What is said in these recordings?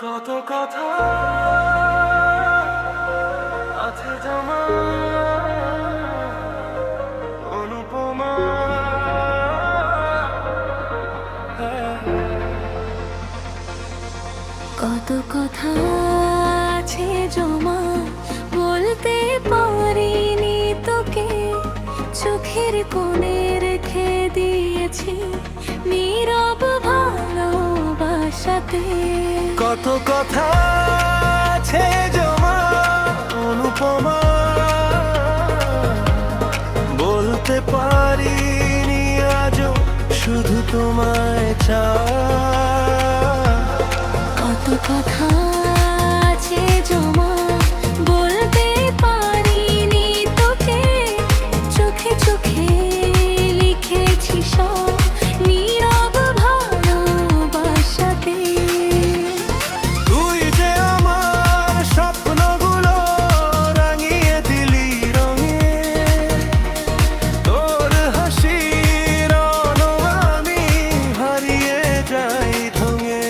কত কথা আছে জমা, অনুপমা। কত কথা আছে জমা, বলতে পারিনি তোকে। চোখের কোণে রেখে দিয়েছি নীরব ভালোবাসাতে। কত কথা আছে জমা, অনুপমা। বলতে পারিনি আজও শুধু তোমায় চাই। কত কথা আছে জমা, বলতে পারিনি তোকে। চোখে চোখে লিখেছি সব নীরব ভালোবাসাতে। তুই যে আমার স্বপ্নগুলো রাঙিয়ে দিলি রঙে, তোর হাসির আমি হারিয়ে যাই ঢঙে।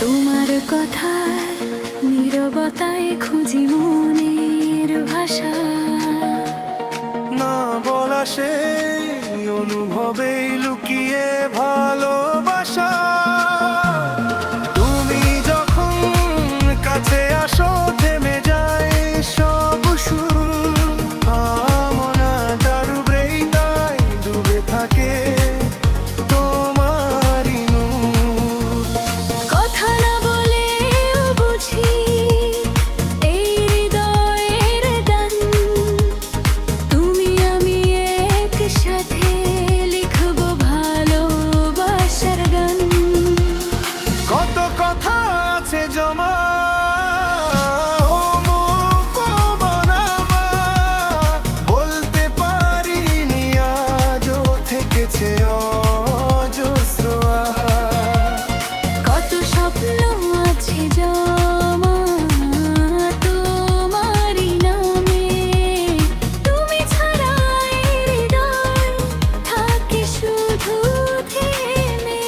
তোমার কথার নীরবতায় খুঁজি মনের ভাষা। না বলা সেই অনুভবেই লুকিয়ে ভালোবাসা। তুমি যখন কাছে আসো থেমে যায় সব সুর। আমনাটার ব্রেইতাই ডুবে থাকে তোমারই নূর। কথা না বলেও বুঝি এই হৃদয়ের গান। তুমি আমি একসাথে লিখব ভালোবাসার গান। কত কথা আছে জমা, বলতে পারিনি আজও থেকেছে অজস্র আহা। কত স্বপ্ন আছে জমা তোমারই নামে। তুমি ছাড়া এই হৃদয় থাকে শুধু থেমে।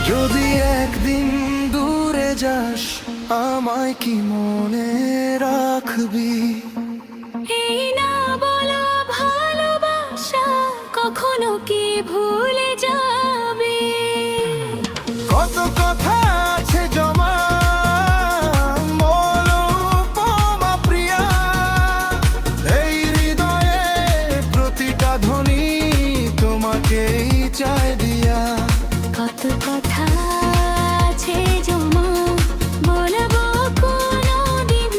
যদি একদিন দূরে যাস আমায় কি মনে রাখবি? এই না বলা ভালোবাসা কখনো কি ভুলে যাবে? কত কথা আছে জমা, অনুপমা প্রিয়া। এই হৃদয়ে প্রতিটা ধ্বনি তোমাকেই চায় দিয়া। কত কথা আছে জমা, বলবো কোনোদিন।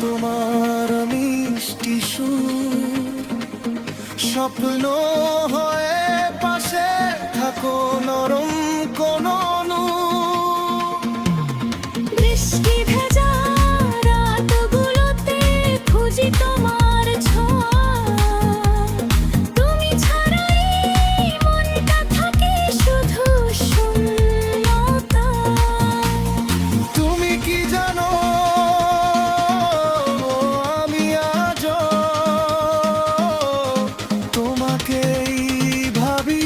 তোমার মিষ্টি সুর, স্বপ্ন হয়ে পাশে থাকো নরম কোনো বৃষ্টি ভেজা রাতগুলোতে খুঁজি তোমার ছোঁয়া। তুমি ছাড়াই মনটা থাকে শুধু শূন্যতায়। তুমি কি জানো আমি আজও তোমাকেই ভাবি।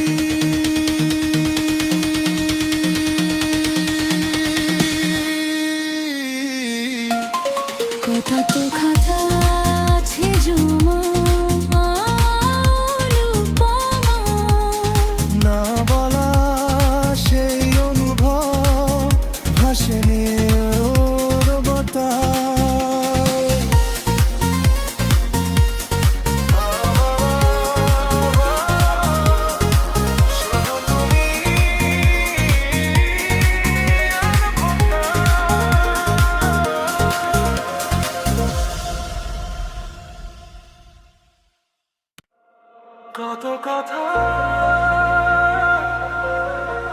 কথা তো খাতা আছে জমা অনুপমা। না বলা সেই অনুভব ভাসে নীরবতায়। শুধু তুমি কত কথা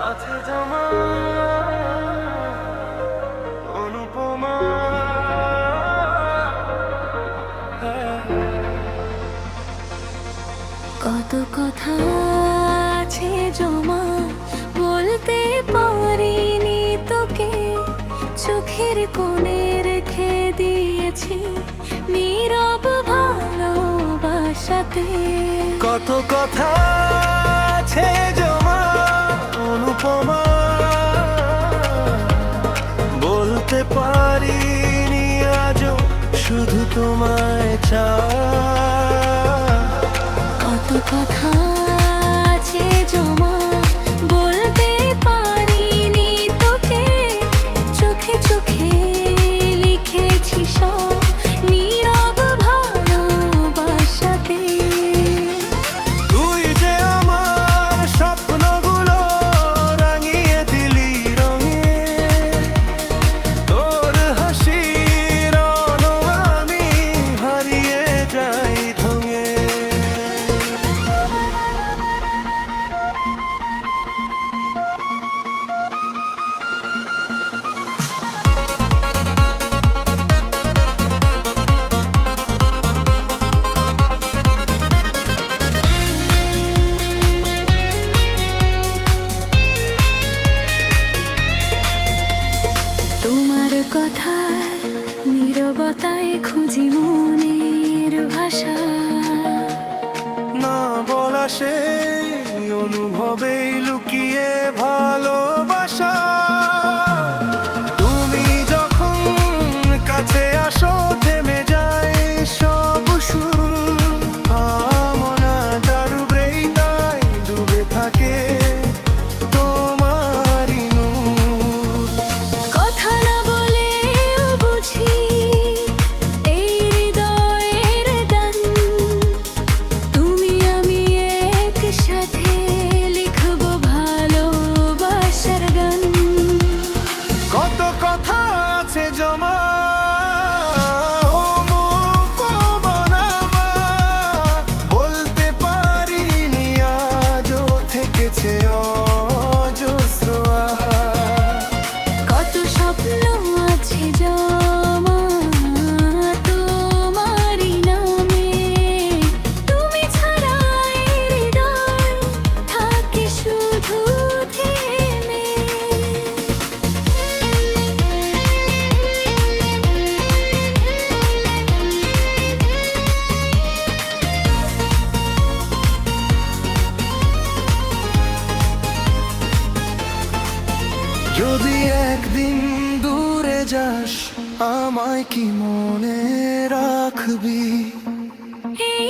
আছে জমা অনুপমা। কত কথা আছে জমা বলতে পারিনি তোকে। চোখের কোণে রেখে দিয়েছি নীরব ভালোবাসাতে। কত কথা আছে জমা অনুপমা, বলতে পারিনি আজও শুধু তোমায় চাই। কত কথা আছে জমা বলতে পারিনি তোকে। চোখে চোখে লিখেছি সব নীরব ভালোবাসাতে। তুই যে আমার স্বপ্নগুলো রাঙিয়ে দিলি রঙে, তোর হাসির আলো আমি হারিয়ে যাই ঢঙে। তোমার কথার নীরবতায় খুঁজি মনের ভাষা। না বলা সেই অনুভবেই লুকিয়ে ভালোবাসা। তুমি যখন কাছে আসো থেমে যায় সব সুর। ভাবনা ডুবেই তাই ডুবে থাকে তোমারই নূর। কথা না বলেও বুঝি এই হৃদয়ের গান। তুমি আমি একসাথে লিখব ভালোবাসার গান। কত কথা আছে জমা অনুপমা, বলতে পারিনি আজও থেকেছে অজস্র আহা। কত স্বপ্ন আছে জমা তোমারই নামে। তুমি ছাড়া এই হৃদয় থাকে শুধু থেমে। যদি একদিন দূরে যাস আমায় কি মনে রাখবি? এই